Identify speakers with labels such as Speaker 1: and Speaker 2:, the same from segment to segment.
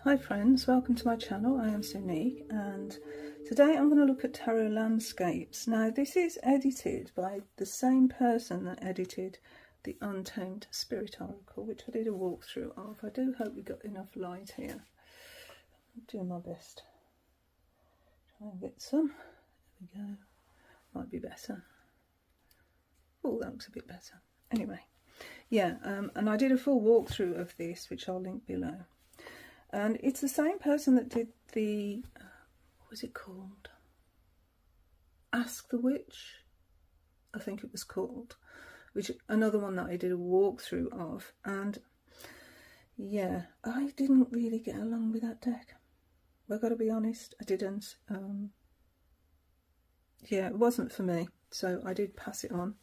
Speaker 1: Hi friends, welcome to my channel. I am Sunique, and today I'm going to look at tarot landscapes. Now this is edited by the same person that edited the Untamed Spirit Oracle, which I did a walkthrough of. I do hope we got enough light here. I'm doing my best. Try and get some. There we go. Might be better. Oh, that looks a bit better. Anyway, yeah, and I did a full walkthrough of this, which I'll link below. And it's the same person that did the, what was it called? Ask the Witch, I think it was called, which another one that I did a walkthrough of. And yeah, I didn't really get along with that deck. I've got to be honest, I didn't. Yeah, it wasn't for me, so I did pass it on.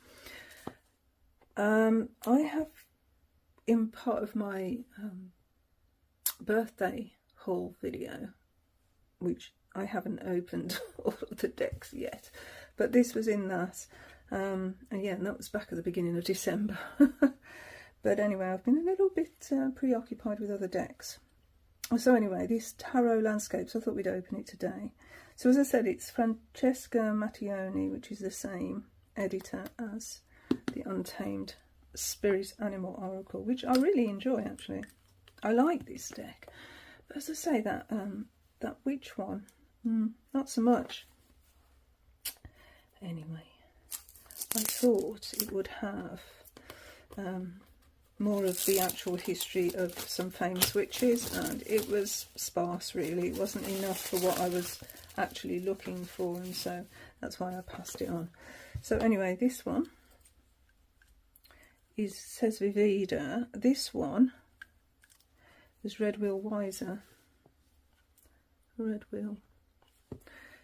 Speaker 1: I have, in part of my birthday haul video, which I haven't opened all of the decks yet, but this was in that, and yeah, and that was back at the beginning of December. But anyway, I've been a little bit preoccupied with other decks. So anyway, these tarot landscapes, I thought we'd open it today. So as I said, it's Francesca Mattioni, which is the same editor as the Untamed Spirit Animal Oracle, which I really enjoy actually. I like this deck, but as I say, that that witch one, not so much. Anyway, I thought it would have more of the actual history of some famous witches, and it was sparse really. It wasn't enough for what I was actually looking for, and so that's why I passed it on. So anyway, this one says Vivida. This one is Red Wheel Wiser. Red Wheel.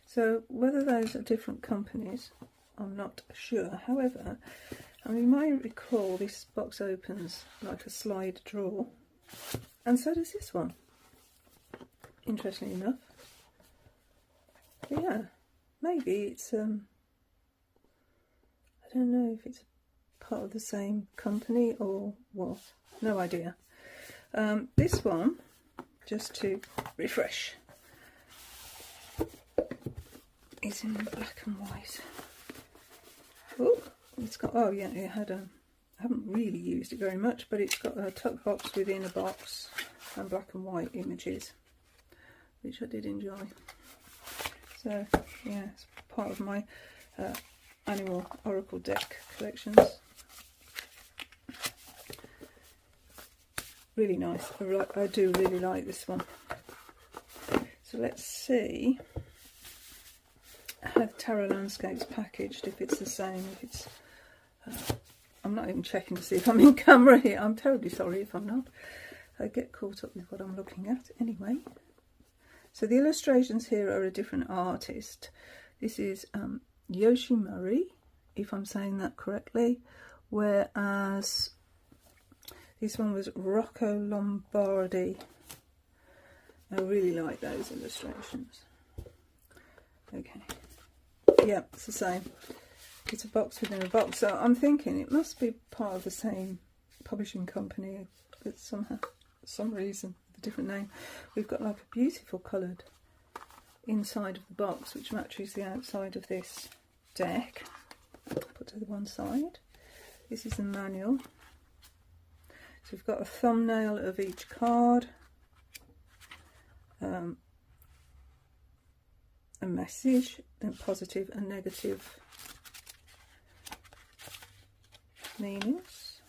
Speaker 1: So whether those are different companies, I'm not sure. However, I mean, you might recall this box opens like a slide drawer, and so does this one, interestingly enough. But yeah, maybe it's I don't know if it's part of the same company or what, no idea. This one, just to refresh, is in black and white. Oh, it's got, oh yeah, it had a, I haven't really used it very much, but it's got a tuck box within a box and black and white images, which I did enjoy. So yeah, it's part of my Animal Oracle deck collections. Really nice. I do really like this one. So let's see how the Tarot Landscapes packaged, if it's the same, if it's I'm not even checking to see if I'm in camera here. I'm terribly sorry if I'm not. I get caught up with what I'm looking at. Anyway, so the illustrations here are a different artist. This is Yoshi Murray, if I'm saying that correctly, whereas this one was Rocco Lombardi. I really like those illustrations. Okay. Yeah, it's the same. It's a box within a box. So I'm thinking it must be part of the same publishing company, but somehow, for some reason, a different name. We've got like a beautiful coloured inside of the box, which matches the outside of this deck. Put to the one side. This is the manual. So we've got a thumbnail of each card, a message, then positive and negative meanings,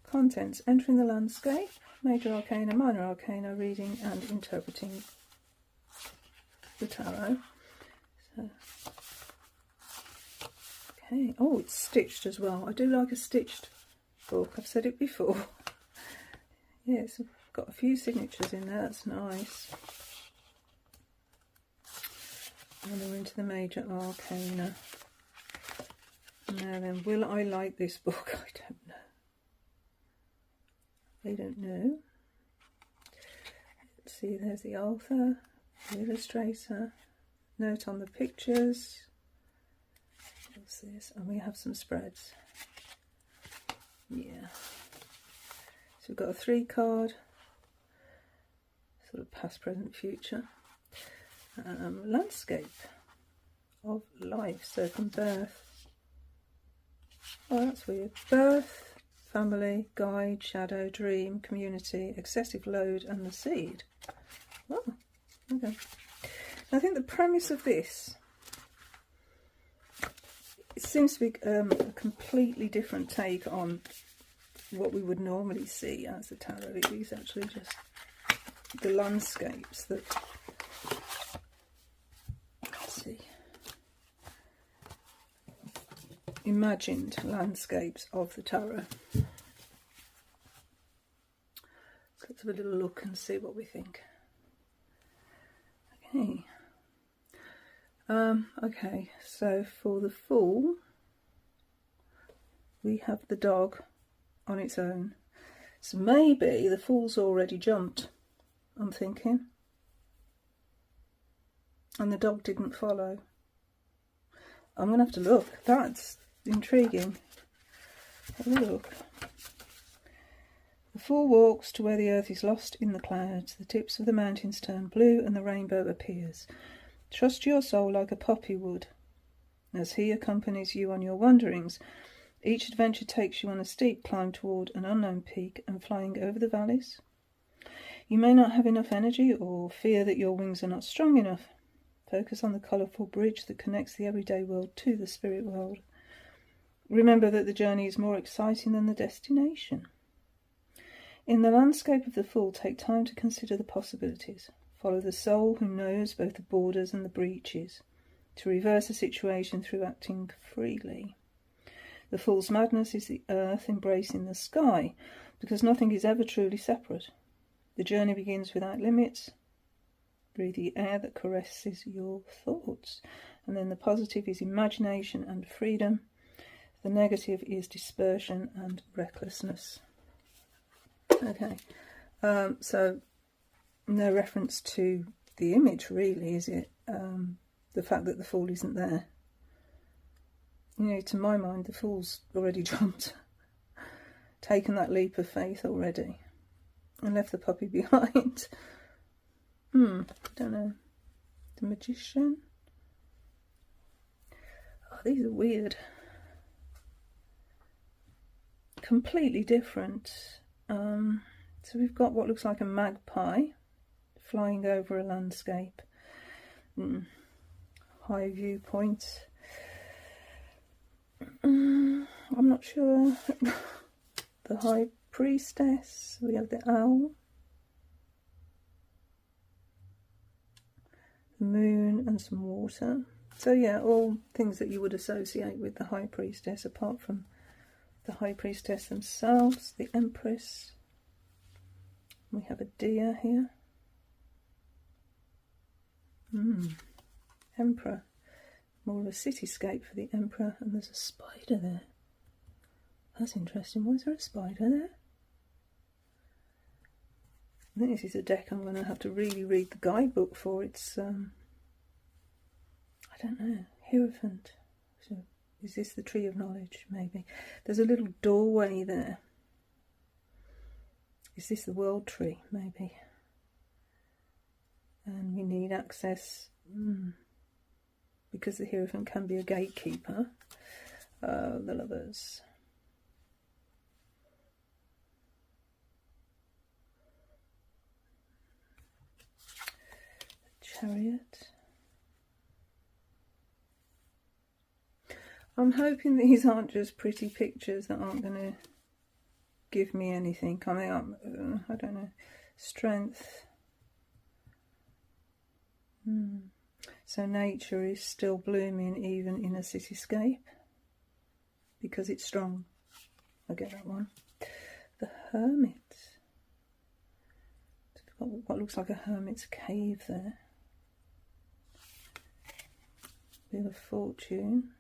Speaker 1: contents, entering the landscape, major arcana, minor arcana, reading and interpreting the tarot. So, okay, oh, it's stitched as well. I do like a stitched book, I've said it before. Yes, I've got a few signatures in there, that's nice. And then we're into the major arcana. Now then, will I like this book? I don't know. I don't know. Let's see, there's the author, the illustrator, note on the pictures. What's this? And we have some spreads. Yeah. So we've got a 3 card, sort of past, present, future. Landscape of life, so from birth. Oh, that's weird. Birth, family, guide, shadow, dream, community, excessive load, and the seed. Oh, okay. I think the premise of this, it seems to be a completely different take on what we would normally see as the tarot. It is actually just the landscapes that, let's see, imagined landscapes of the tarot. So let's have a little look and see what we think. Okay. Okay, so for the Fool, we have the dog on its own. So maybe the Fool's already jumped, I'm thinking. And the dog didn't follow. I'm going to have to look. That's intriguing. Have a look. The Fool walks to where the earth is lost in the clouds. The tips of the mountains turn blue and the rainbow appears. Trust your soul like a poppy would, as he accompanies you on your wanderings. Each adventure takes you on a steep climb toward an unknown peak and flying over the valleys. You may not have enough energy or fear that your wings are not strong enough. Focus on the colourful bridge that connects the everyday world to the spirit world. Remember that the journey is more exciting than the destination. In the landscape of the Fool, take time to consider the possibilities. Follow the soul who knows both the borders and the breaches, to reverse a situation through acting freely. The Fool's madness is the earth embracing the sky, because nothing is ever truly separate. The journey begins without limits. Breathe the air that caresses your thoughts. And then the positive is imagination and freedom. The negative is dispersion and recklessness. Okay, so no reference to the image, really, is it? The fact that the Fool isn't there. You know, to my mind, the Fool's already jumped, taken that leap of faith already, and left the puppy behind. I don't know. The Magician. Oh, these are weird. Completely different. So we've got what looks like a magpie flying over a landscape. High viewpoint. I'm not sure. The High Priestess. We have the owl. The moon and some water. So yeah, all things that you would associate with the High Priestess, apart from the High Priestess themselves. The Empress. We have a deer here. Emperor. More of a cityscape for the Emperor. And there's a spider there. That's interesting. Why is there a spider there? I think this is a deck I'm going to have to really read the guidebook for. It's, I don't know, Hierophant. So, is this the Tree of Knowledge? Maybe. There's a little doorway there. Is this the World Tree? Maybe. And we need access, because the Hierophant can be a gatekeeper. The Lovers. Chariot. I'm hoping these aren't just pretty pictures that aren't going to give me anything. I mean, I don't know. Strength. So nature is still blooming even in a cityscape because it's strong. I get that one. The Hermit. So we've got what looks like a hermit's cave there. Wheel of Fortune.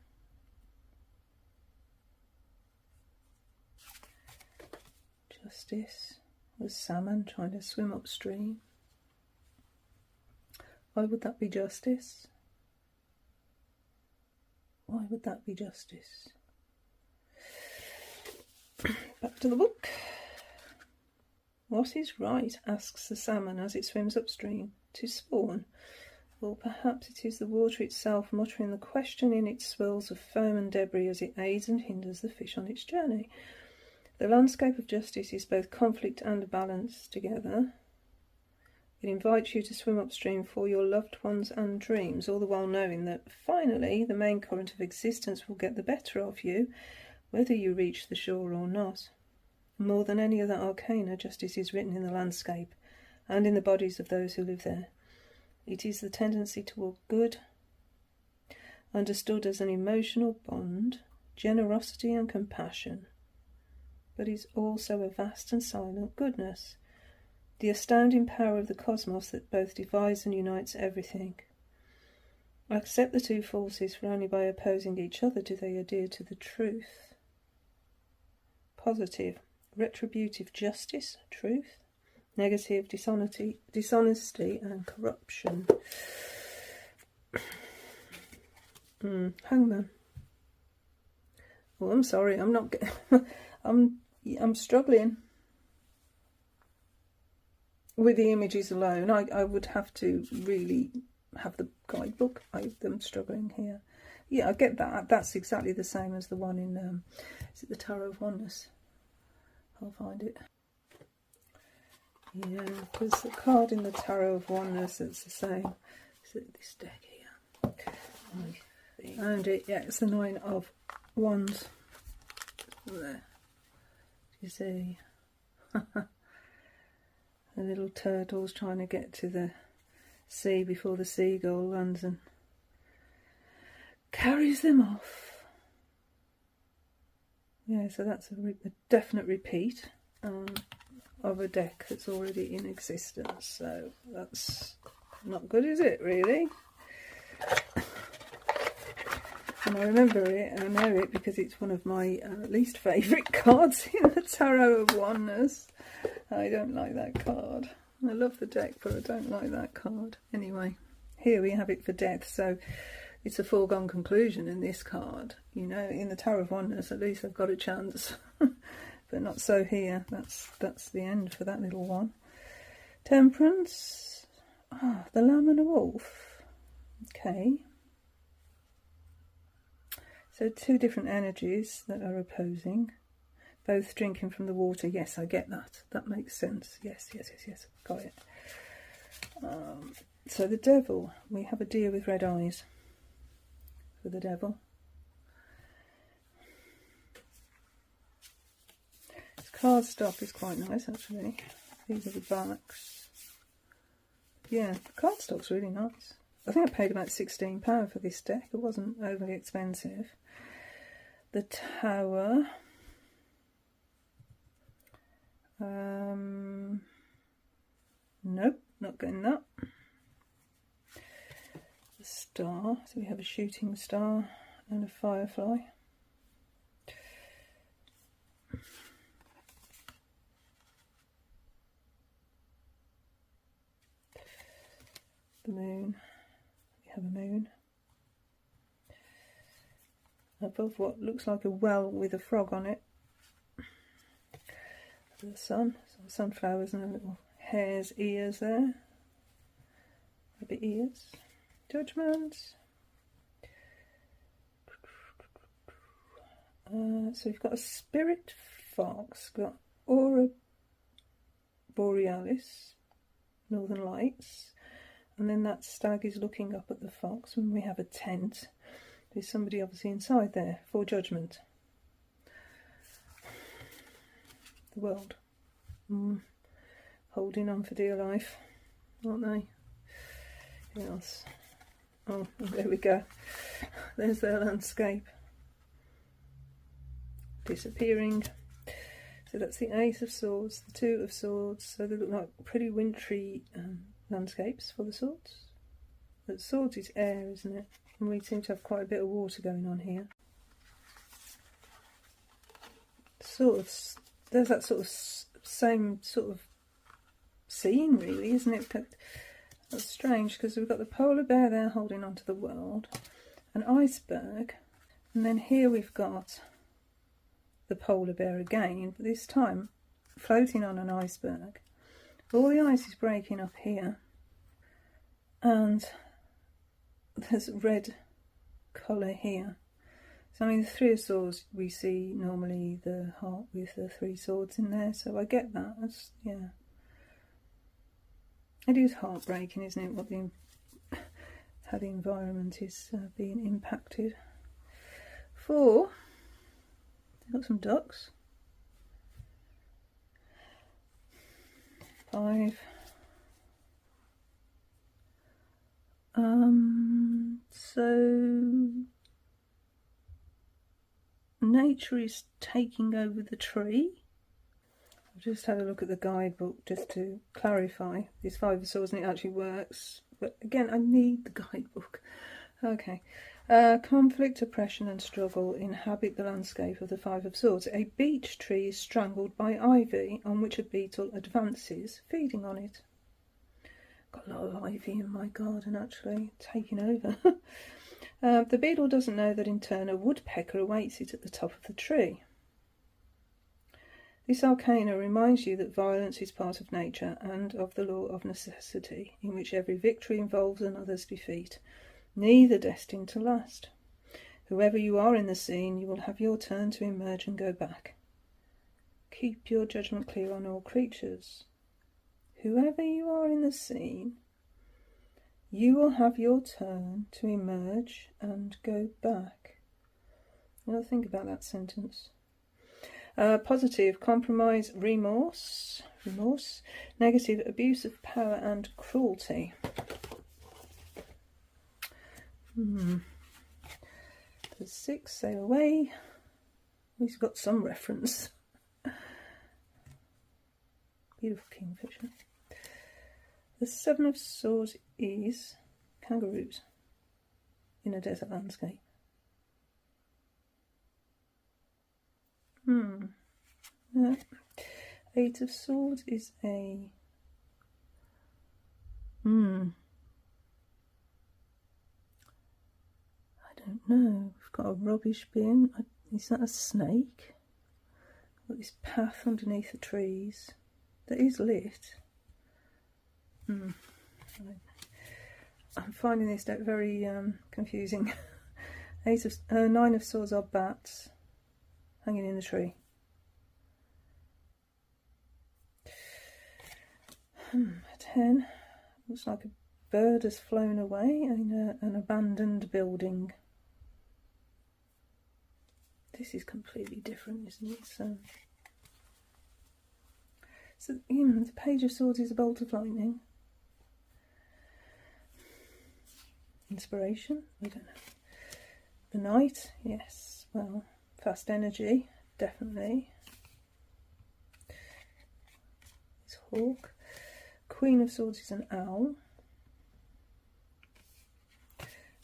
Speaker 1: Justice. The salmon trying to swim upstream. Why would that be justice? Why would that be justice? Back to the book. What is right? Asks the salmon as it swims upstream. To spawn? Or perhaps it is the water itself muttering the question in its swirls of foam and debris as it aids and hinders the fish on its journey. The landscape of justice is both conflict and balance together. It invites you to swim upstream for your loved ones and dreams, all the while knowing that finally the main current of existence will get the better of you, whether you reach the shore or not. More than any other arcana, justice is written in the landscape and in the bodies of those who live there. It is the tendency toward good, understood as an emotional bond, generosity and compassion, but is also a vast and silent goodness, the astounding power of the cosmos that both divides and unites everything. Accept the two forces, for only by opposing each other do they adhere to the truth. Positive, retributive justice, truth. Negative, dishonesty and corruption. Hangman. Oh, I'm sorry, I'm not I'm struggling with the images alone. I would have to really have the guidebook. I'm struggling here. Yeah, I get that. That's exactly the same as the one in is it the Tarot of Oneness? I'll find it. Yeah, because the card in the Tarot of Oneness, it's the same. Is it this deck here? And it, yeah, it's the Nine of Wands. There. You see, the little turtle's trying to get to the sea before the seagull lands and carries them off. Yeah, so that's a definite repeat of a deck that's already in existence. So that's not good, is it, really? And I remember it, and I know it because it's one of my least favourite cards in the Tarot of Oneness. I don't like that card. I love the deck, but I don't like that card. Anyway, here we have it for death. So it's a foregone conclusion in this card. You know, in the Tarot of Oneness, at least I've got a chance. But not so here. That's the end for that little one. Temperance. Ah, the Lamb and a Wolf. Okay. So two different energies that are opposing. Both drinking from the water. Yes, I get that. That makes sense. Yes. Got it. So the Devil. We have a deer with red eyes for the Devil. This cardstock is quite nice, actually. These are the backs. Yeah, the cardstock's really nice. I think I paid about £16 for this deck. It wasn't overly expensive. The Tower. Nope, not getting that. The Star. So we have a shooting star and a firefly. The Moon. We have a moon. Above what looks like a well with a frog on it. The sun. So sunflowers and a little hare's ears there. Rabbit ears. Judgment. So we've got a spirit fox. We've got Aurora Borealis. Northern Lights. And then that stag is looking up at the fox, and we have a tent. There's somebody obviously inside there for judgment. The world. Holding on for dear life, aren't they? What else? Oh, there we go. There's their landscape. Disappearing. So that's the Ace of Swords, the Two of Swords. So they look like pretty wintry landscapes for the swords. The swords is air, isn't it? And we seem to have quite a bit of water going on here. Sort of, there's that sort of same sort of scene, really, isn't it? That's strange because we've got the polar bear there holding on to the world, an iceberg, and then here we've got the polar bear again, but this time floating on an iceberg. All the ice is breaking up here, and there's red colour here. So I mean, the Three of Swords, we see normally the heart with the three swords in there, so I get that. That's, yeah. It is heartbreaking, isn't it, what how the environment is being impacted. 4, got some ducks. 5, so nature is taking over the tree. I've just had a look at the guidebook just to clarify this 5 of Swords, and it actually works, but again I need the guidebook. Okay. Conflict, oppression and struggle inhabit the landscape of the 5 of Swords. A beech tree is strangled by ivy on which a beetle advances, feeding on it. Got a lot of ivy in my garden actually, taking over. The beetle doesn't know that in turn a woodpecker awaits it at the top of the tree. This arcana reminds you that violence is part of nature and of the law of necessity, in which every victory involves another's defeat, neither destined to last. Whoever you are in the scene, you will have your turn to emerge and go back. Keep your judgment clear on all creatures. Whoever you are in the scene, you will have your turn to emerge and go back. I'll think about that sentence. Positive, compromise, remorse. Negative, abuse of power and cruelty. The 6, sail away. He's got some reference. Beautiful kingfisher. The 7 of Swords is kangaroos in a desert landscape. Yeah. 8 of Swords is a I don't know. We've got a rubbish bin. Is that a snake? Got this path underneath the trees that is lit. I'm finding this deck very confusing. 9 of Swords are bats hanging in the tree. 10 looks like a bird has flown away in an abandoned building. This is completely different, isn't it? So the Page of Swords is a bolt of lightning. Inspiration? We don't know. The Knight? Yes. Well, fast energy, definitely. It's Hawk. Queen of Swords is an owl.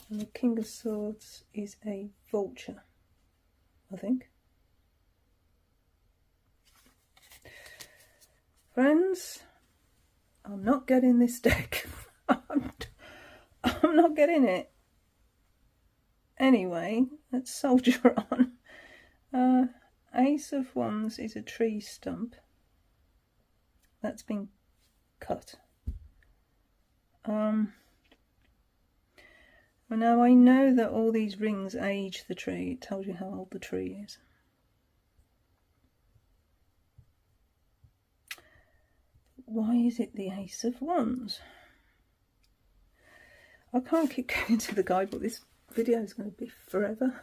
Speaker 1: And the King of Swords is a vulture, I think. Friends, I'm not getting this deck. I'm not getting it. Anyway, let's soldier on. Ace of Wands is a tree stump that's been cut. Well, now I know that all these rings age the tree. It tells you how old the tree is. Why is it the Ace of Wands? I can't keep going to the guidebook. This video is going to be forever.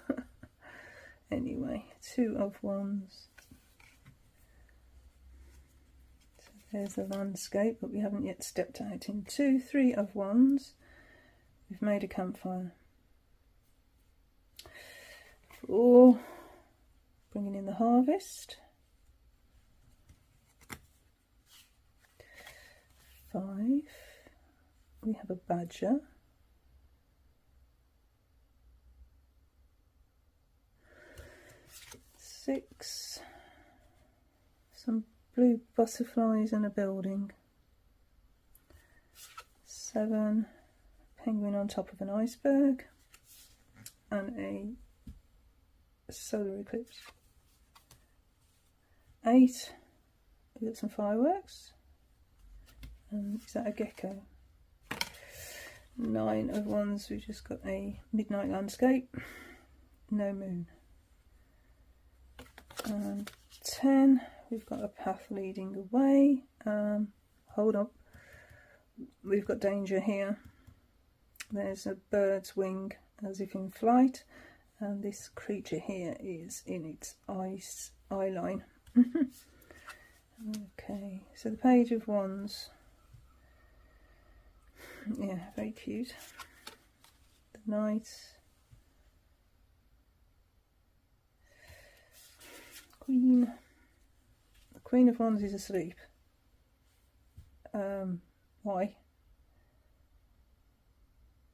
Speaker 1: Anyway, 2 of Wands. So there's the landscape, but we haven't yet stepped out into. 3 of Wands. We've made a campfire. 4, bringing in the harvest. 5, we have a badger. 6, some blue butterflies and a building. 7, penguin on top of an iceberg and a solar eclipse. 8, We've got some fireworks. And is that a gecko? 9 of Wands, we've just got a midnight landscape. No moon. And 10, we've got a path leading away. Hold up. We've got danger here. There's a bird's wing as if in flight. And this creature here is in its eye line. Okay, so the Page of Wands. Yeah, very cute. The Knight. Queen. The Queen of Wands is asleep. Why?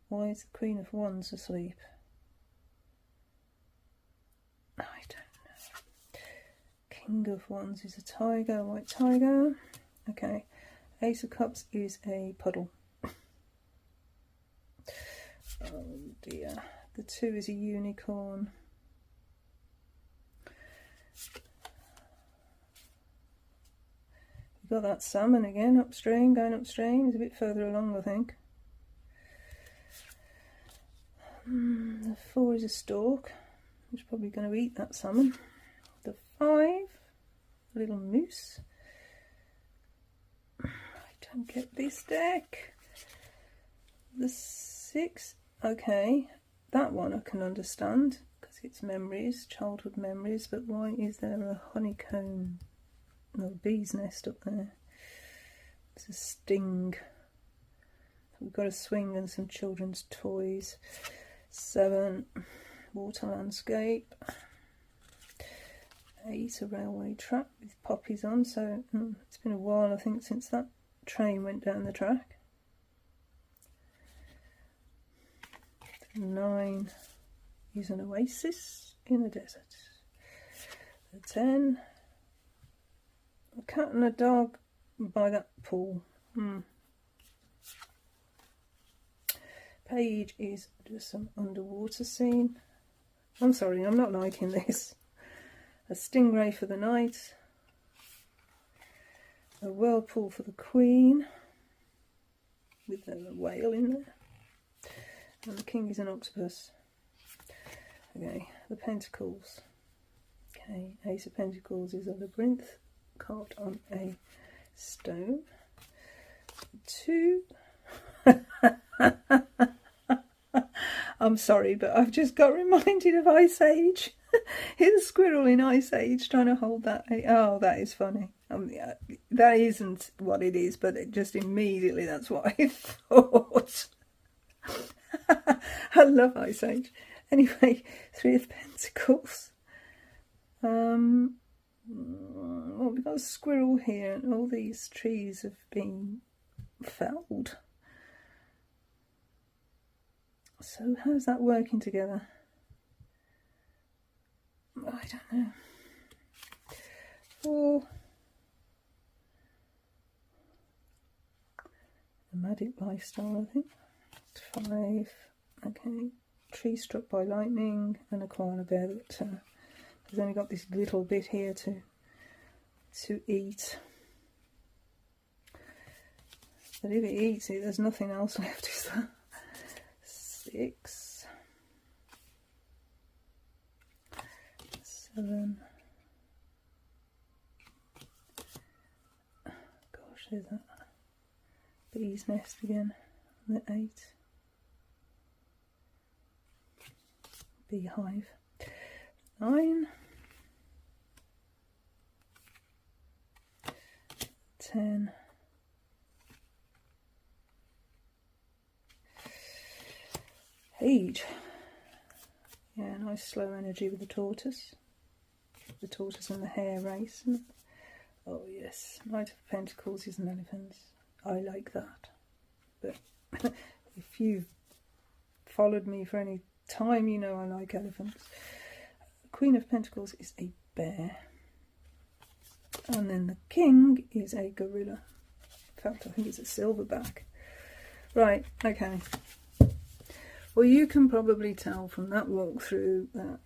Speaker 1: Why is the Queen of Wands asleep? I don't know. King of Wands is a tiger, a white tiger. Okay. Ace of Cups is a puddle. Oh dear. The 2 is a unicorn. We've got that salmon again, upstream, going upstream. He's a bit further along, I think. The 4 is a stork. He's probably going to eat that salmon. The 5, a little moose. I don't get this deck. The 6, okay, that one I can understand because it's memories, childhood memories, but why is there a honeycomb, no, bee's nest up there? It's a sting. We've got a swing and some children's toys. 7, water landscape. 8, a railway track with poppies on, so it's been a while I think since that train went down the track. 9 is an oasis in a desert. The 10, a cat and a dog by that pool. Page is just some underwater scene. I'm sorry, I'm not liking this. A stingray for the knight. A whirlpool for the queen. With a whale in there. And the king is an octopus. Okay, the Pentacles. Okay, Ace of Pentacles is a labyrinth carved on a stone. 2. I'm sorry, but I've just got reminded of Ice Age. Here's a squirrel in Ice Age trying to hold that. Oh, that is funny. That isn't what it is, but it just immediately that's what I thought. I love Ice Age. Anyway, 3 of Pentacles. Well, we've got a squirrel here, and all these trees have been felled. So how's that working together? I don't know. 4. Nomadic lifestyle, I think. 5. Okay. Tree struck by lightning, and a koala bear that has only got this little bit here to eat. But if it eats it, there's nothing else left, is there? 6. 7. Gosh, there's that bee's nest again. The 8. Beehive. 9. 10. Page. Yeah, nice slow energy with the tortoise. The tortoise and the hare race. Oh yes, Knight of Pentacles is an elephant. I like that. But if you've followed me for any time, you know I like elephants. Queen of Pentacles is a bear. And then the king is a gorilla. In fact, I think it's a silverback. Right, okay. Well, you can probably tell from that walkthrough that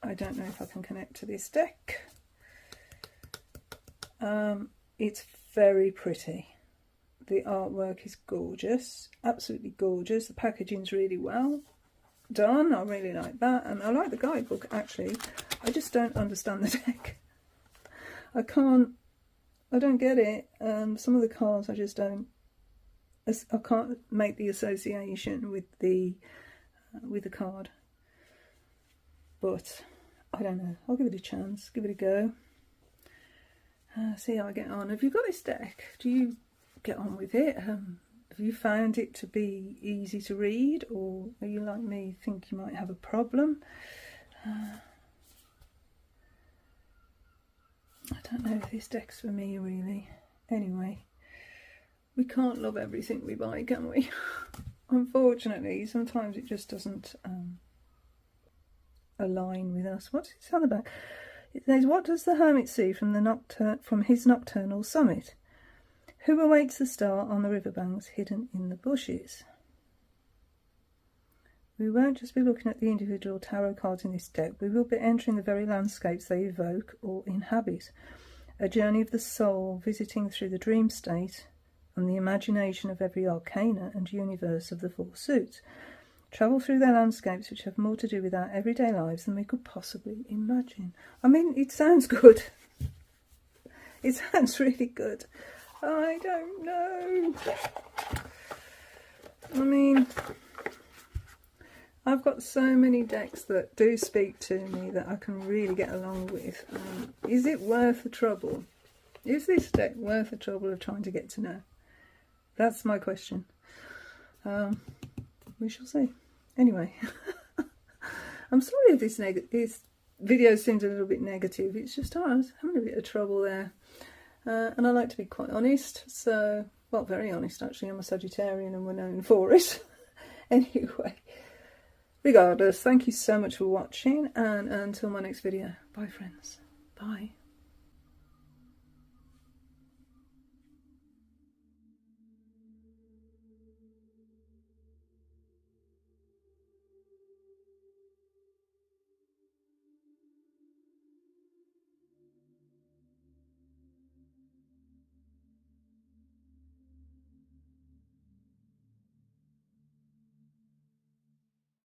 Speaker 1: I don't know if I can connect to this deck. It's very pretty. The artwork is gorgeous, absolutely gorgeous. The packaging's really well done. I really like that, and I like the guidebook actually. I just don't understand the deck. I don't get it. Some of the cards I just don't. I can't make the association with the card. But I don't know. I'll give it a chance. Give it a go. See how I get on. Have you got this deck? Do you get on with it? Have you found it to be easy to read, or are you like me, think you might have a problem? I don't know if this deck's for me really. Anyway, we can't love everything we buy, can we? Unfortunately, sometimes it just doesn't align with us. What's it sound about? It says, what does the hermit see from his nocturnal summit? Who awaits the star on the riverbanks hidden in the bushes? We won't just be looking at the individual tarot cards in this deck. We will be entering the very landscapes they evoke or inhabit. A journey of the soul, visiting through the dream state and the imagination of every arcana and universe of the four suits. Travel through their landscapes which have more to do with our everyday lives than we could possibly imagine. I mean, it sounds good. It sounds really good. I don't know. I mean, I've got so many decks that do speak to me that I can really get along with. Is it worth the trouble? Is this deck worth the trouble of trying to get to know? That's my question. We shall see. Anyway, I'm sorry if this video seems a little bit negative. It's just I was having a bit of trouble there. And I like to be quite honest. So, well, very honest actually. I'm a Sagittarian and we're known for it. Anyway, regardless, thank you so much for watching. And until my next video. Bye friends. Bye.